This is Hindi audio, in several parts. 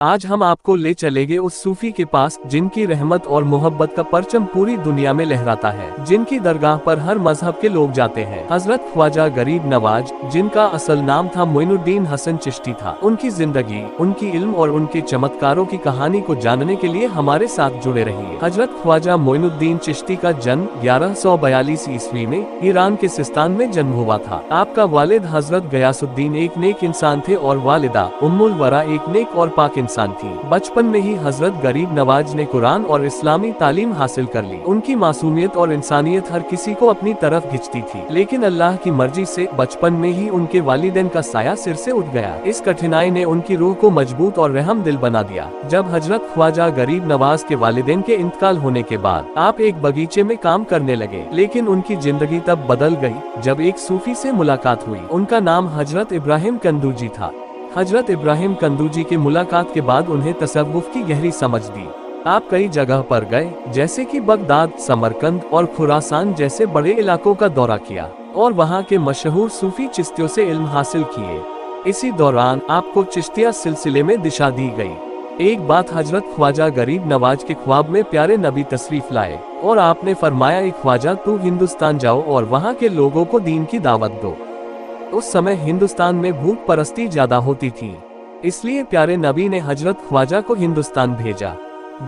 आज हम आपको ले चलेंगे उस सूफी के पास जिनकी रहमत और मोहब्बत का परचम पूरी दुनिया में लहराता है, जिनकी दरगाह पर हर मजहब के लोग जाते हैं। हजरत ख्वाजा गरीब नवाज, जिनका असल नाम था मोइनुद्दीन हसन चिश्ती था। उनकी जिंदगी, उनकी इल्म और उनके चमत्कारों की कहानी को जानने के लिए हमारे साथ जुड़े रहिए। हजरत ख्वाजा मोइनुद्दीन चिश्ती का जन्म 1142 ईस्वी में ईरान के सिस्तान में जन्म हुआ था। आपका वालिद हजरत गयासुद्दीन एक नेक इंसान थे और वालिदा उम्मुल वरा एक नेक और पाक इंसान थी। बचपन में ही हजरत गरीब नवाज ने कुरान और इस्लामी तालीम हासिल कर ली। उनकी मासूमियत और इंसानियत हर किसी को अपनी तरफ खींचती थी, लेकिन अल्लाह की मर्जी से बचपन में ही उनके वालिदैन का साया सिर से उठ गया। इस कठिनाई ने उनकी रूह को मजबूत और रहम दिल बना दिया। जब हजरत ख्वाजा गरीब नवाज के वालिदैन के इंतकाल होने के बाद आप एक बगीचे में काम करने लगे, लेकिन उनकी जिंदगी तब बदल गई जब एक सूफी से मुलाकात हुई। उनका नाम हजरत इब्राहिम कंदूजी था। हजरत इब्राहिम कंदूजी के मुलाकात के बाद उन्हें तसव्वुफ की गहरी समझ दी। आप कई जगह पर गए, जैसे कि बगदाद, समरकंद और खुरासान जैसे बड़े इलाकों का दौरा किया और वहां के मशहूर सूफी चिश्तियों से इल्म हासिल किए। इसी दौरान आपको चिश्तिया सिलसिले में दिशा दी गई। एक बात हजरत ख्वाजा गरीब नवाज के ख्वाब में प्यारे नबी तशरीफ लाए और आपने फरमाया, एक ख्वाजा तू हिंदुस्तान जाओ और वहाँ के लोगों को दीन की दावत दो। उस समय हिंदुस्तान में भूख परस्ती ज्यादा होती थी, इसलिए प्यारे नबी ने हजरत ख्वाजा को हिंदुस्तान भेजा।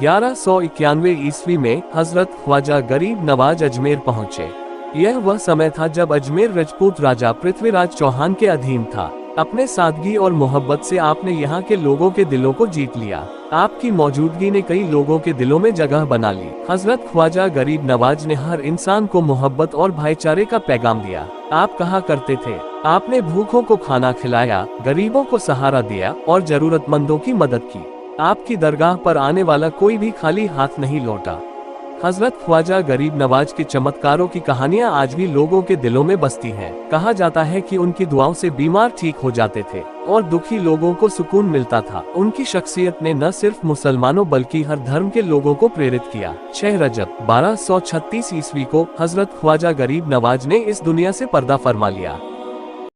1191 ईस्वी में हजरत ख्वाजा गरीब नवाज अजमेर पहुँचे। यह वह समय था जब अजमेर राजपूत राजा पृथ्वीराज चौहान के अधीन था। अपने सादगी और मोहब्बत से आपने यहाँ के लोगों के दिलों को जीत लिया। आपकी मौजूदगी ने कई लोगों के दिलों में जगह बना ली। हजरत ख्वाजा गरीब नवाज ने हर इंसान को मोहब्बत और भाईचारे का पैगाम दिया। आप कहा करते थे, आपने भूखों को खाना खिलाया, गरीबों को सहारा दिया और जरूरतमंदों की मदद की। आपकी दरगाह पर आने वाला कोई भी खाली हाथ नहीं लौटा। हजरत ख्वाजा गरीब नवाज के चमत्कारों की कहानियां आज भी लोगों के दिलों में बसती हैं। कहा जाता है कि उनकी दुआओं से बीमार ठीक हो जाते थे और दुखी लोगों को सुकून मिलता था। उनकी शख्सियत ने न सिर्फ मुसलमानों बल्कि हर धर्म के लोगों को प्रेरित किया। 6 रजब 1236 ईस्वी को हजरत ख्वाजा गरीब नवाज ने इस दुनिया से पर्दा फरमा लिया।